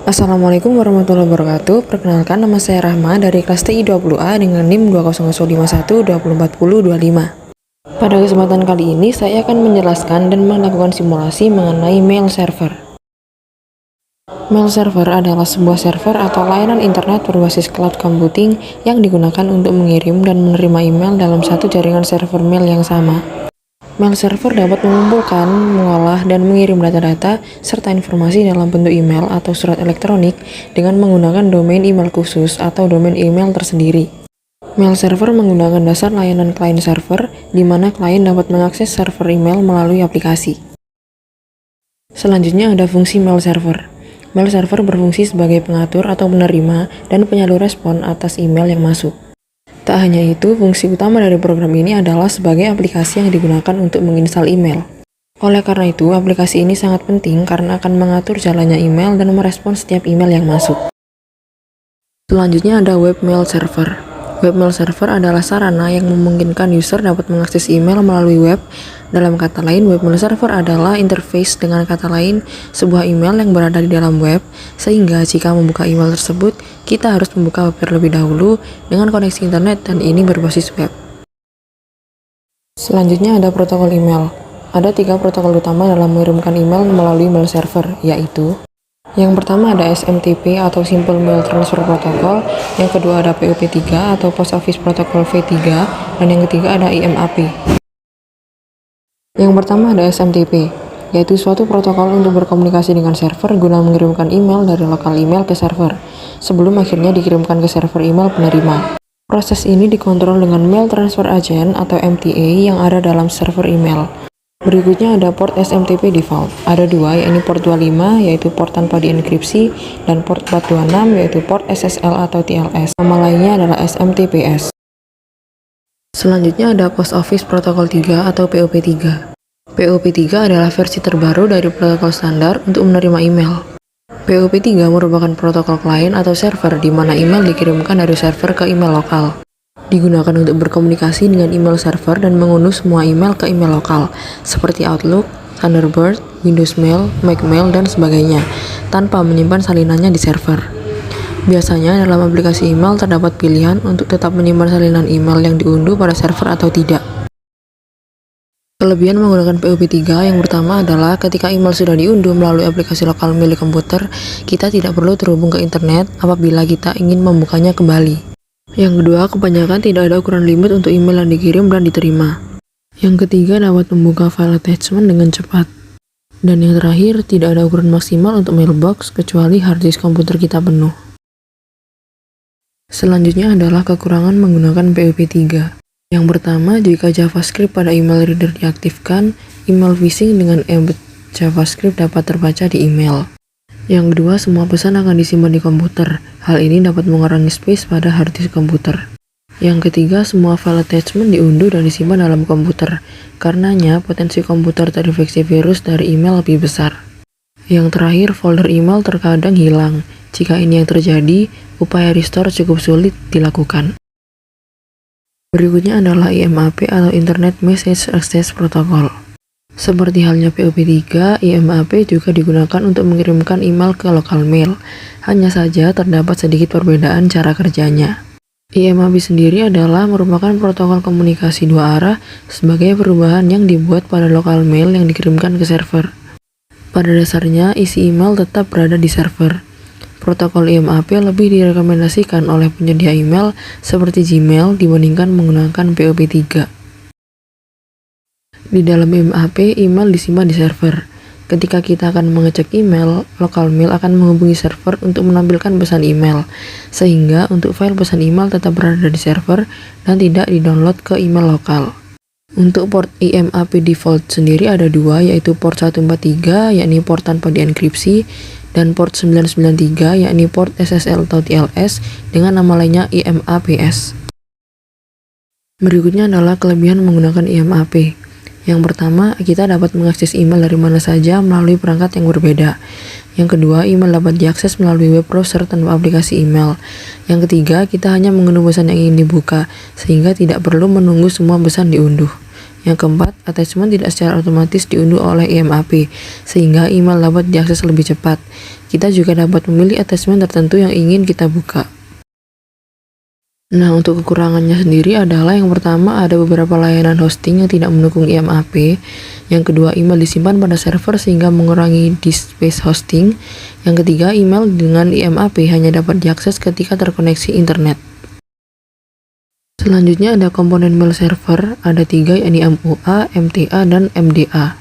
Assalamualaikum warahmatullahi wabarakatuh. Perkenalkan, nama saya Rahma dari kelas TI 20A dengan NIM 20051240205. Pada kesempatan kali ini saya akan menjelaskan dan melakukan simulasi mengenai mail server. Mail server adalah sebuah server atau layanan internet berbasis cloud computing yang digunakan untuk mengirim dan menerima email dalam satu jaringan server mail yang sama. Mail server dapat mengumpulkan, mengolah, dan mengirim data-data serta informasi dalam bentuk email atau surat elektronik dengan menggunakan domain email khusus atau domain email tersendiri. Mail server menggunakan dasar layanan client server, di mana klien dapat mengakses server email melalui aplikasi. Selanjutnya ada fungsi mail server. Mail server berfungsi sebagai pengatur atau penerima dan penyalur respon atas email yang masuk. Tak hanya itu, fungsi utama dari program ini adalah sebagai aplikasi yang digunakan untuk menginstal email. Oleh karena itu, aplikasi ini sangat penting karena akan mengatur jalannya email dan merespon setiap email yang masuk. Selanjutnya ada webmail server. Webmail server adalah sarana yang memungkinkan user dapat mengakses email melalui web. Dalam kata lain, webmail server adalah interface, dengan kata lain, sebuah email yang berada di dalam web, sehingga jika membuka email tersebut, kita harus membuka web terlebih dahulu dengan koneksi internet dan ini berbasis web. Selanjutnya ada protokol email. Ada 3 protokol utama dalam mengirimkan email melalui mail server, yaitu yang pertama ada SMTP atau Simple Mail Transfer Protocol, yang kedua ada POP3 atau Post Office Protocol V3, dan yang ketiga ada IMAP. Yang pertama ada SMTP, yaitu suatu protokol untuk berkomunikasi dengan server guna mengirimkan email dari lokal email ke server, sebelum akhirnya dikirimkan ke server email penerima. Proses ini dikontrol dengan Mail Transfer Agent atau MTA yang ada dalam server email. Berikutnya ada port SMTP default. Ada 2, yaitu port 25, yaitu port tanpa dienkripsi, dan port 426, yaitu port SSL atau TLS. Nama lainnya adalah SMTPS. Selanjutnya ada Post Office Protocol 3 atau POP3. POP3 adalah versi terbaru dari protokol standar untuk menerima email. POP3 merupakan protokol klien atau server di mana email dikirimkan dari server ke email lokal. Digunakan untuk berkomunikasi dengan email server dan mengunduh semua email ke email lokal, seperti Outlook, Thunderbird, Windows Mail, Mac Mail, dan sebagainya, tanpa menyimpan salinannya di server. Biasanya dalam aplikasi email terdapat pilihan untuk tetap menyimpan salinan email yang diunduh pada server atau tidak. Kelebihan menggunakan POP3 yang pertama adalah ketika email sudah diunduh melalui aplikasi lokal milik komputer, kita tidak perlu terhubung ke internet apabila kita ingin membukanya kembali. Yang kedua, kebanyakan tidak ada ukuran limit untuk email yang dikirim dan diterima. Yang ketiga, dapat membuka file attachment dengan cepat. Dan yang terakhir, tidak ada ukuran maksimal untuk mailbox kecuali harddisk komputer kita penuh. Selanjutnya adalah kekurangan menggunakan POP3. Yang pertama, jika JavaScript pada email reader diaktifkan, email phishing dengan embed JavaScript dapat terbaca di email. Yang kedua, semua pesan akan disimpan di komputer. Hal ini dapat mengurangi space pada harddisk komputer. Yang ketiga, semua file attachment diunduh dan disimpan dalam komputer. Karenanya, potensi komputer terinfeksi virus dari email lebih besar. Yang terakhir, folder email terkadang hilang. Jika ini yang terjadi, upaya restore cukup sulit dilakukan. Berikutnya adalah IMAP atau Internet Message Access Protocol. Seperti halnya POP3, IMAP juga digunakan untuk mengirimkan email ke lokal mail. Hanya saja terdapat sedikit perbedaan cara kerjanya. IMAP sendiri adalah merupakan protokol komunikasi 2 arah sebagai perubahan yang dibuat pada lokal mail yang dikirimkan ke server. Pada dasarnya, isi email tetap berada di server. Protokol IMAP lebih direkomendasikan oleh penyedia email seperti Gmail dibandingkan menggunakan POP3. Di dalam IMAP, email disimpan di server. Ketika kita akan mengecek email, lokal mail akan menghubungi server untuk menampilkan pesan email, sehingga untuk file pesan email tetap berada di server dan tidak di-download ke email lokal. Untuk port IMAP default sendiri ada 2, yaitu port 143, yakni port tanpa dienkripsi, dan port 993, yakni port SSL atau TLS dengan nama lainnya IMAPS. Berikutnya adalah kelebihan menggunakan IMAP. Yang pertama, kita dapat mengakses email dari mana saja melalui perangkat yang berbeda. Yang kedua, email dapat diakses melalui web browser tanpa aplikasi email. Yang ketiga, kita hanya mengunduh pesan yang ingin dibuka, sehingga tidak perlu menunggu semua pesan diunduh. Yang keempat, attachment tidak secara otomatis diunduh oleh IMAP, sehingga email dapat diakses lebih cepat. Kita juga dapat memilih attachment tertentu yang ingin kita buka. Nah, untuk kekurangannya sendiri adalah yang pertama ada beberapa layanan hosting yang tidak mendukung IMAP. Yang kedua, email disimpan pada server sehingga mengurangi disk space hosting. Yang ketiga, email dengan IMAP hanya dapat diakses ketika terkoneksi internet. Selanjutnya ada komponen mail server, ada 3 yakni MUA, MTA, dan MDA.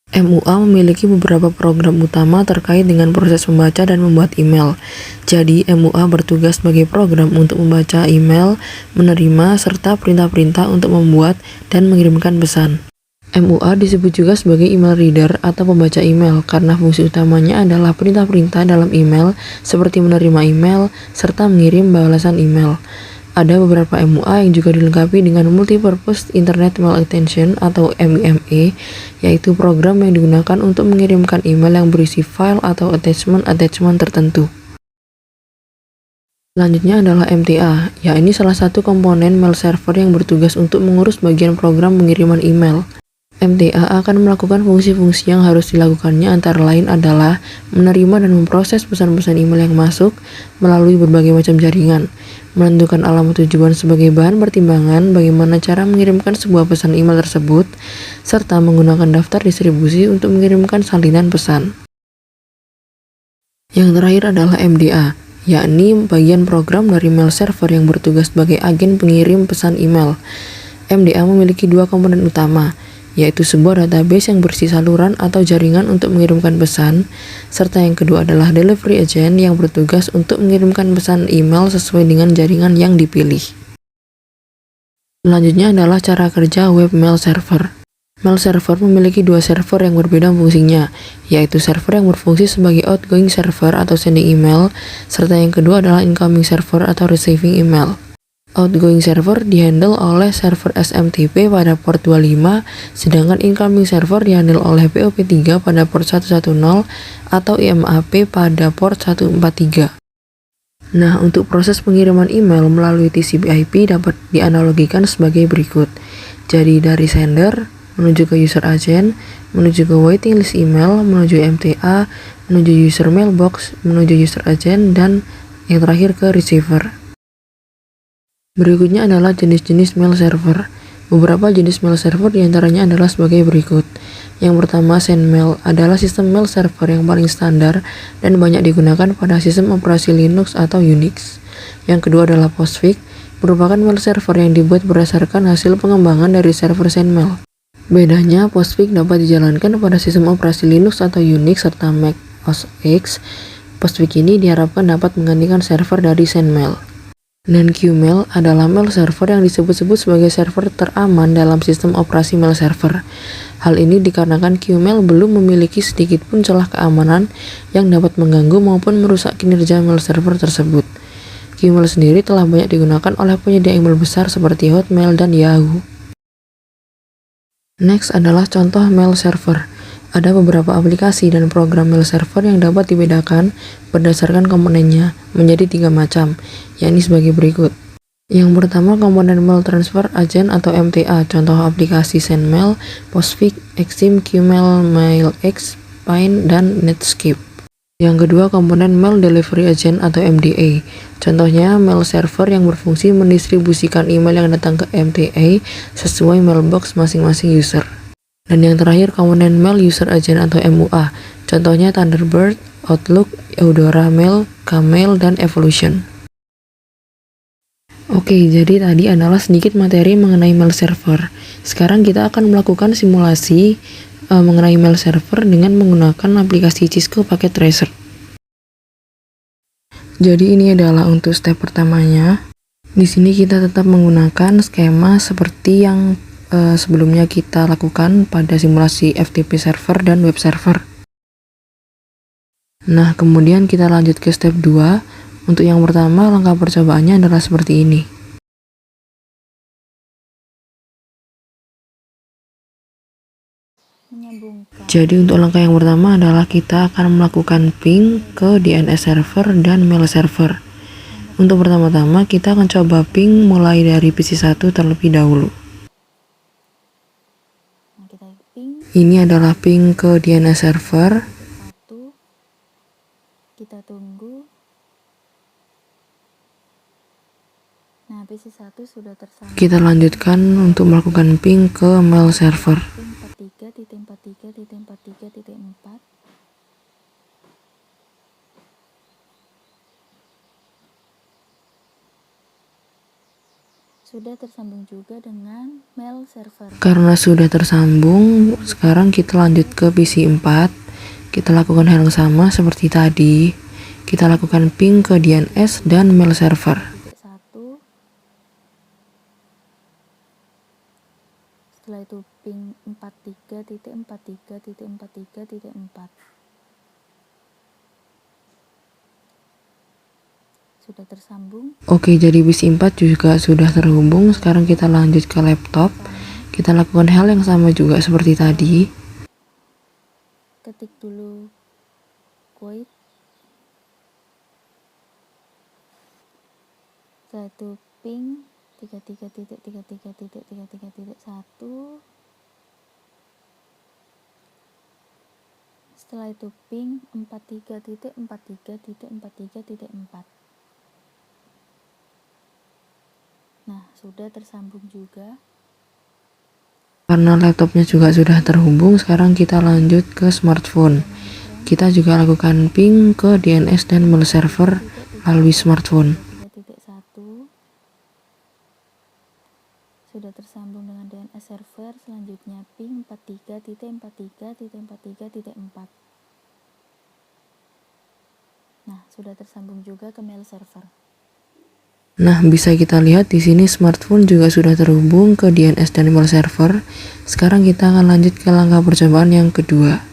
MUA memiliki beberapa program utama terkait dengan proses membaca dan membuat email. Jadi, MUA bertugas sebagai program untuk membaca email, menerima, serta perintah-perintah untuk membuat dan mengirimkan pesan. MUA disebut juga sebagai email reader atau pembaca email karena fungsi utamanya adalah perintah-perintah dalam email seperti menerima email serta mengirim balasan email. Ada beberapa MUA yang juga dilengkapi dengan Multipurpose Internet Mail Extension atau MIME, yaitu program yang digunakan untuk mengirimkan email yang berisi file atau attachment tertentu. Selanjutnya adalah MTA, yakni salah satu komponen mail server yang bertugas untuk mengurus bagian program pengiriman email. MTA akan melakukan fungsi-fungsi yang harus dilakukannya antara lain adalah menerima dan memproses pesan-pesan email yang masuk melalui berbagai macam jaringan, menentukan alamat tujuan sebagai bahan pertimbangan bagaimana cara mengirimkan sebuah pesan email tersebut, serta menggunakan daftar distribusi untuk mengirimkan salinan pesan. Yang terakhir adalah MDA, yakni bagian program dari mail server yang bertugas sebagai agen pengirim pesan email. MDA memiliki dua komponen utama, yaitu sebuah database yang berisi saluran atau jaringan untuk mengirimkan pesan, serta yang kedua adalah delivery agent yang bertugas untuk mengirimkan pesan email sesuai dengan jaringan yang dipilih. Selanjutnya adalah cara kerja web mail server. Mail server memiliki dua server yang berbeda fungsinya, yaitu server yang berfungsi sebagai outgoing server atau sending email, serta yang kedua adalah incoming server atau receiving email. Outgoing server dihandle oleh server SMTP pada port 25, sedangkan incoming server dihandle oleh POP3 pada port 110 atau IMAP pada port 143. Nah, untuk proses pengiriman email melalui TCP/IP dapat dianalogikan sebagai berikut. Jadi dari sender, menuju ke user agent, menuju ke waiting list email, menuju MTA, menuju user mailbox, menuju user agent, dan yang terakhir ke receiver. Berikutnya adalah jenis-jenis mail server. Beberapa jenis mail server diantaranya adalah sebagai berikut. Yang pertama, SendMail adalah sistem mail server yang paling standar dan banyak digunakan pada sistem operasi Linux atau Unix. Yang kedua adalah Postfix, merupakan mail server yang dibuat berdasarkan hasil pengembangan dari server SendMail. Bedanya, Postfix dapat dijalankan pada sistem operasi Linux atau Unix serta Mac OS X. Postfix ini diharapkan dapat menggantikan server dari SendMail. Dan Qmail adalah mail server yang disebut-sebut sebagai server teraman dalam sistem operasi mail server. Hal ini dikarenakan Qmail belum memiliki sedikit pun celah keamanan yang dapat mengganggu maupun merusak kinerja mail server tersebut. Qmail sendiri telah banyak digunakan oleh penyedia email besar seperti Hotmail dan Yahoo. Next adalah contoh mail server. Ada beberapa aplikasi dan program mail server yang dapat dibedakan berdasarkan komponennya menjadi 3 macam, yakni sebagai berikut. Yang pertama, komponen mail transfer agent atau MTA, contoh aplikasi SendMail, Postfix, Exim, Qmail, MailX, Pine, dan Netscape. Yang kedua, komponen mail delivery agent atau MDA, contohnya mail server yang berfungsi mendistribusikan email yang datang ke MTA sesuai mailbox masing-masing user. Dan yang terakhir, komponen mail user agent atau MUA, contohnya Thunderbird, Outlook, Eudora Mail, Kmail, dan Evolution. Oke, jadi tadi adalah sedikit materi mengenai mail server. Sekarang kita akan melakukan simulasi mengenai mail server dengan menggunakan aplikasi Cisco Packet Tracer. Jadi ini adalah untuk step pertamanya. Di sini kita tetap menggunakan skema seperti yang sebelumnya kita lakukan pada simulasi FTP server dan web server. Nah, kemudian kita lanjut ke step 2. Untuk yang pertama, langkah percobaannya adalah seperti ini. Jadi untuk langkah yang pertama adalah kita akan melakukan ping ke DNS server dan mail server. Untuk pertama-tama kita akan coba ping mulai dari PC1 terlebih dahulu. Ini adalah ping ke DNS server. Kita tunggu. Nah, PC1 sudah tersambung. Kita lanjutkan untuk melakukan ping ke mail server. Ping 43.43.43.4. Sudah tersambung juga dengan mail server. Karena sudah tersambung, sekarang kita lanjut ke PC 4. Kita lakukan hal yang sama seperti tadi. Kita lakukan ping ke DNS dan mail server. Setelah itu ping 43.43.43.4. Sudah tersambung. Oke, jadi PC 4 juga sudah terhubung. Sekarang kita lanjut ke laptop. Kita lakukan hal yang sama juga seperti tadi. Ketik dulu quit. Setelah itu ping 33.33.33.1. Setelah itu ping 43.43.43.4. Nah, sudah tersambung juga. Karena laptopnya juga sudah terhubung, sekarang kita lanjut ke smartphone. Kita juga lakukan ping ke DNS dan mail server melalui smartphone. 3.1 sudah tersambung dengan DNS server. Selanjutnya ping 43.43.43.4. Nah, sudah tersambung juga ke mail server. Nah, bisa kita lihat di sini smartphone juga sudah terhubung ke DNS dan mail server. Sekarang kita akan lanjut ke langkah percobaan yang kedua.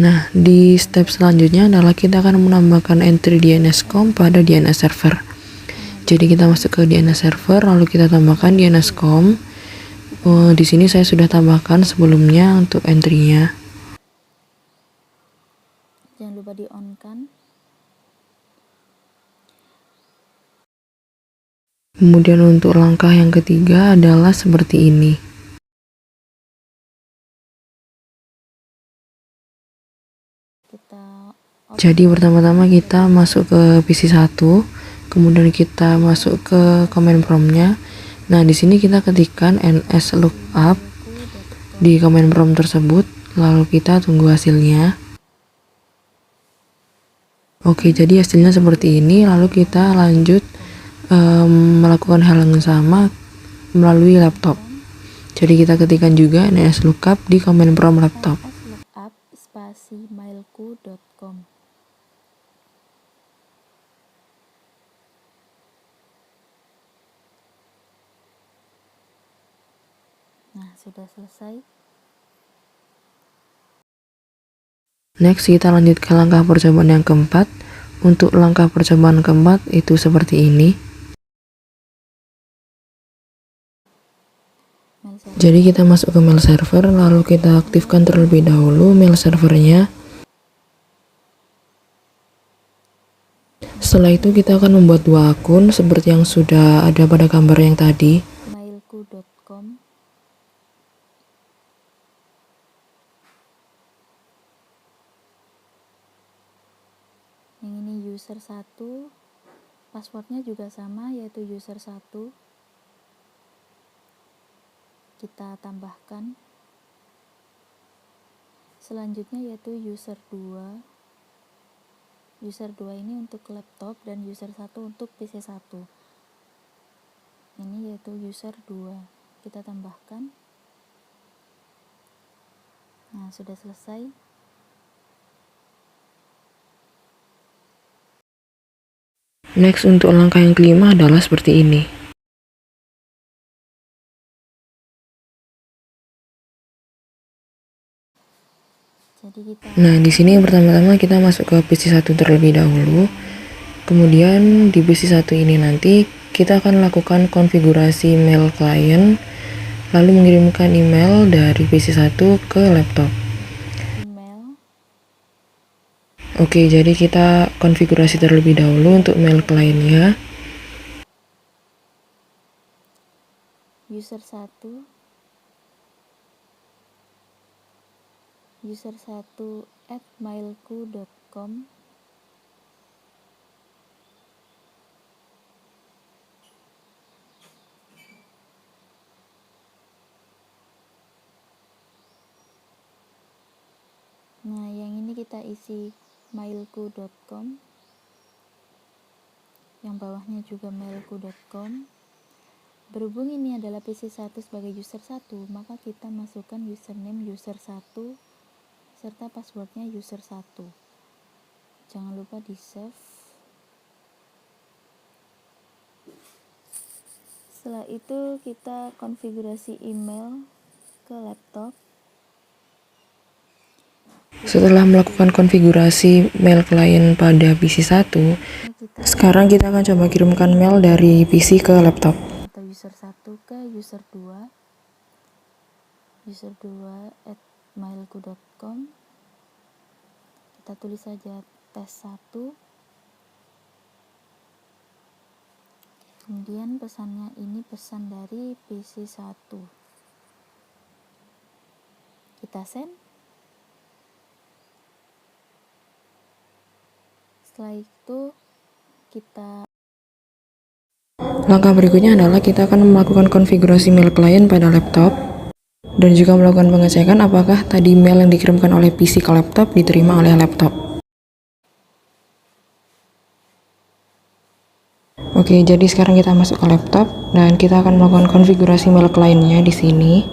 Nah, di step selanjutnya adalah kita akan menambahkan entry DNS.com pada DNS server. Jadi kita masuk ke DNS server, lalu kita tambahkan DNS.com. Di sini saya sudah tambahkan sebelumnya untuk entry-nya. Jangan lupa di on kan. Kemudian untuk langkah yang ketiga adalah seperti ini. Jadi pertama-tama kita masuk ke PC1, kemudian kita masuk ke command prompt-nya. Nah, di sini kita ketikkan nslookup di command prompt tersebut, lalu kita tunggu hasilnya. Oke, jadi hasilnya seperti ini. Lalu kita lanjut melakukan hal yang sama melalui laptop. Jadi kita ketikkan juga nslookup di command prompt laptop. nslookup spasi mailku.com. Nah, sudah selesai. Next, kita lanjut ke langkah percobaan yang keempat. Untuk langkah percobaan keempat itu seperti ini. Jadi kita masuk ke mail server, lalu kita aktifkan terlebih dahulu mail servernya. Setelah itu kita akan membuat dua akun seperti yang sudah ada pada gambar yang tadi. Mailku.com. Yang ini user 1, passwordnya juga sama, yaitu user 1. Kita tambahkan. Selanjutnya yaitu user 2. User 2 ini untuk laptop dan user 1 untuk PC1. Ini yaitu user 2. Kita tambahkan. Nah, sudah selesai. Next, untuk langkah yang kelima adalah seperti ini. Nah, di sini pertama-tama kita masuk ke PC1 terlebih dahulu. Kemudian di PC1 ini nanti kita akan lakukan konfigurasi mail client, lalu mengirimkan email dari PC1 ke laptop. Oke, jadi kita konfigurasi terlebih dahulu untuk mail client-nya. User 1 user1@mailku.com. Nah, yang ini kita isi mailku.com, yang bawahnya juga mailku.com. Berhubung ini adalah PC1 sebagai user 1, maka kita masukkan username user1 serta passwordnya user1. Jangan lupa di save. Setelah itu kita konfigurasi email ke laptop. Setelah melakukan konfigurasi mail klien pada PC1, sekarang kita akan coba kirimkan mail dari PC ke laptop. Atau user1 ke user2, user2@mailku.com. Kita tulis saja tes1. Kemudian pesannya ini pesan dari PC1. Kita send. Setelah itu Langkah berikutnya adalah kita akan melakukan konfigurasi mail klien pada laptop dan juga melakukan pengecekan apakah tadi mail yang dikirimkan oleh PC ke laptop diterima oleh laptop. Oke, jadi sekarang kita masuk ke laptop dan kita akan melakukan konfigurasi mail kliennya di sini.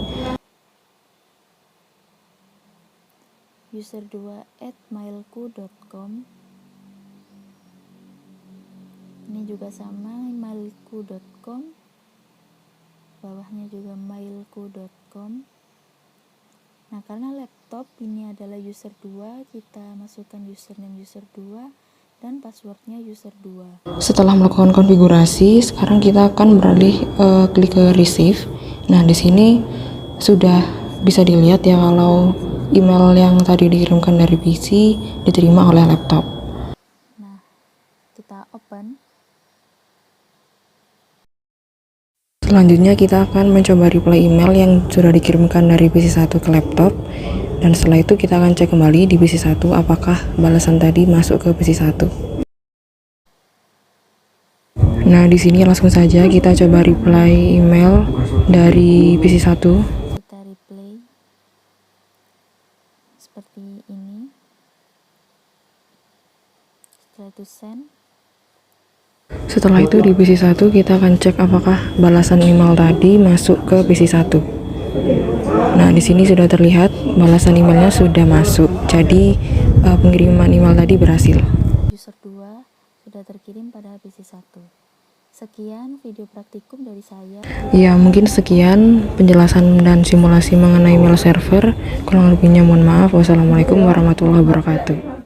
user2@mailku.com. Ini juga sama, mailku.com, bawahnya juga mailku.com. Nah, karena laptop ini adalah user 2, kita masukkan username user 2 dan passwordnya user 2. Setelah melakukan konfigurasi, sekarang kita akan beralih klik ke receive. Nah, di sini sudah bisa dilihat ya kalau email yang tadi dikirimkan dari PC diterima oleh laptop. Nah, kita open. Selanjutnya kita akan mencoba reply email yang sudah dikirimkan dari PC1 ke laptop, dan setelah itu kita akan cek kembali di PC1 apakah balasan tadi masuk ke PC1. Nah, di sini langsung saja kita coba reply email dari PC1. Kita reply seperti ini. Setelah itu send. Setelah itu di PC1 kita akan cek apakah balasan email tadi masuk ke PC1. Nah, di sini sudah terlihat balasan emailnya sudah masuk. Jadi pengiriman email tadi berhasil. User 2 sudah terkirim pada PC1. Sekian video praktikum dari saya. Ya, mungkin sekian penjelasan dan simulasi mengenai mail server. Kurang lebihnya mohon maaf. Wassalamualaikum warahmatullahi wabarakatuh.